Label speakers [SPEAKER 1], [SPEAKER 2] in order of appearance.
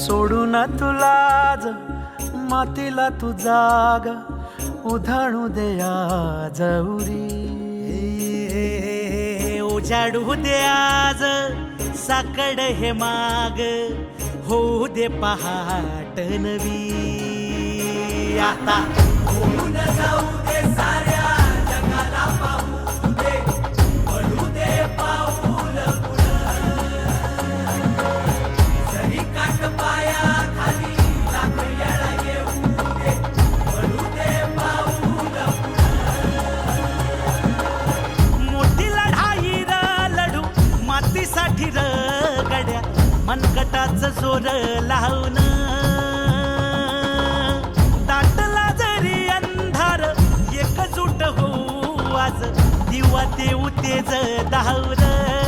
[SPEAKER 1] सोडून तुला आज मातीला तू जाग उधाणू दे आज उरी.
[SPEAKER 2] उजाडू दे आज साकड हे माग होऊ दे पहाट नवी. आता होऊन जाऊ दे साऱ्या जगाला पाहू दे पडू दे पाऊल जरी काट पाया खाली लाख येळा येऊ दे पडू दे पाऊल. मोठी लढाई र लढू मातीसाठी र गड्या मनगटाचं जोर लावून. दाटला जरी अंधार एकजूट होऊ आज दिवा देऊ तेज धावलं.